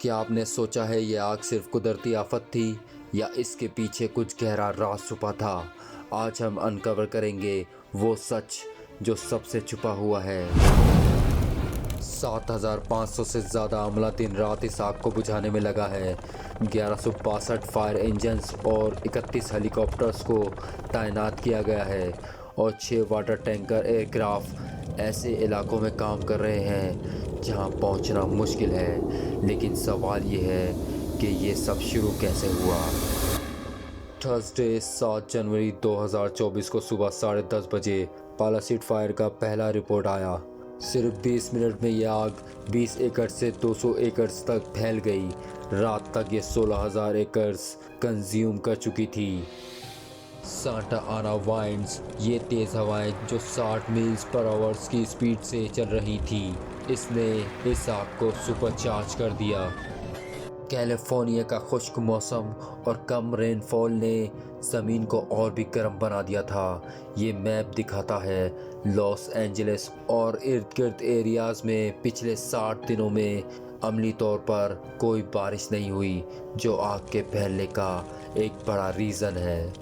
क्या आपने सोचा है ये आग सिर्फ कुदरती आफत थी या इसके पीछे कुछ गहरा राज छुपा था? आज हम अनकवर करेंगे वो सच जो सबसे छुपा हुआ है। 7,500 से ज़्यादा अमला दिन रात इस आग को बुझाने में लगा है। 1162 फायर इंजन्स और 31 हेलीकॉप्टर्स को तैनात किया गया है और 6 वाटर टैंकर एयरक्राफ्ट ऐसे इलाकों में काम कर रहे हैं जहां पहुंचना मुश्किल है। लेकिन सवाल ये है कि ये सब शुरू कैसे हुआ। थर्सडे 7 जनवरी 2024 को सुबह 10:30 बजे पालासीट फायर का पहला रिपोर्ट आया। सिर्फ 20 मिनट में यह आग 20 एकड़ से 200 एकड़ तक फैल गई। रात तक ये 16,000 एकड़ कंज्यूम कर चुकी थी। सांता आना वाइंड्स, ये तेज़ हवाएं जो 60 मील्स पर आवर की स्पीड से चल रही थी, इसने इस आग को सुपरचार्ज कर दिया। कैलिफोर्निया का खुश्क मौसम और कम रेनफॉल ने ज़मीन को और भी गर्म बना दिया था। ये मैप दिखाता है लॉस एंजलिस और इर्द गिर्द एरियाज़ में पिछले 60 दिनों में अमली तौर पर कोई बारिश नहीं हुई, जो आग के फैलने का एक बड़ा रीज़न है।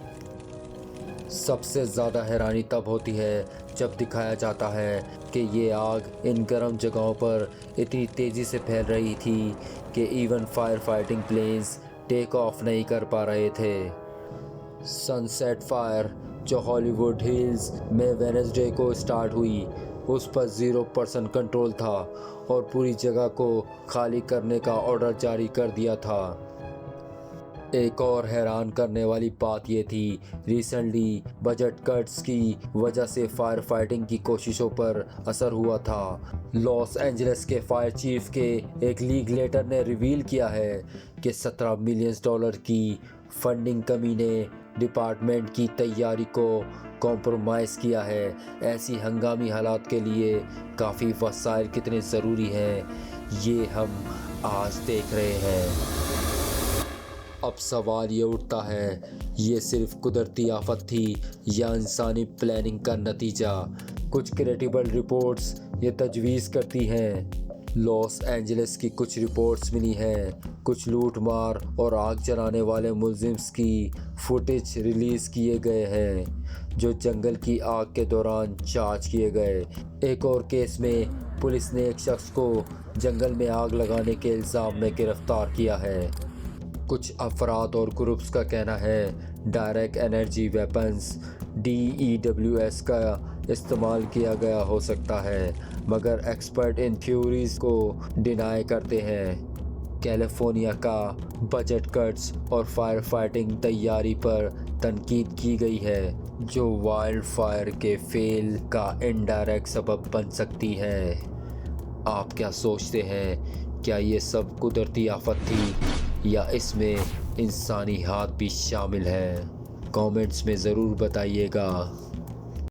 सबसे ज़्यादा हैरानी तब होती है जब दिखाया जाता है कि ये आग इन गर्म जगहों पर इतनी तेज़ी से फैल रही थी कि even fire fighting planes take off नहीं कर पा रहे थे। सनसेट फायर जो हॉलीवुड हिल्स में वेडनेसडे को स्टार्ट हुई, उस पर 0% कंट्रोल था और पूरी जगह को खाली करने का ऑर्डर जारी कर दिया था। एक और हैरान करने वाली बात यह थी, रिसेंटली बजट कट्स की वजह से फायर फाइटिंग की कोशिशों पर असर हुआ था। लॉस एंजलिस के फायर चीफ के एक लीग लेटर ने रिवील किया है कि $17 मिलियन की फंडिंग कमी ने डिपार्टमेंट की तैयारी को कॉम्प्रोमाइज़ किया है। ऐसी हंगामी हालात के लिए काफ़ी वसाइल कितने ज़रूरी हैं, ये हम आज देख रहे हैं। अब सवाल ये उठता है, ये सिर्फ कुदरती आफत थी या इंसानी प्लानिंग का नतीजा? कुछ क्रेडिबल रिपोर्ट्स ये तजवीज़ करती हैं। लॉस एंजलिस की कुछ रिपोर्ट्स मिली हैं, कुछ लूट मार और आग जलाने वाले मुलजिम्स की फुटेज रिलीज़ किए गए हैं जो जंगल की आग के दौरान चार्ज किए गए। एक और केस में पुलिस ने एक शख्स को जंगल में आग लगाने के इल्ज़ाम में गिरफ्तार किया है। कुछ अफराद और ग्रुप्स का कहना है डायरेक्ट एनर्जी वेपन्स DEWS का इस्तेमाल किया गया हो सकता है, मगर एक्सपर्ट इन थ्योरीज को डिनाई करते हैं। कैलिफोर्निया का बजट कट्स और फायर फाइटिंग तैयारी पर तनकीद की गई है, जो वाइल्ड फायर के फेल का इनडायरेक्ट सबब बन सकती है। आप क्या सोचते हैं, क्या ये सब कुदरती आफत थी या इसमें इंसानी हाथ भी शामिल है? कमेंट्स में ज़रूर बताइएगा।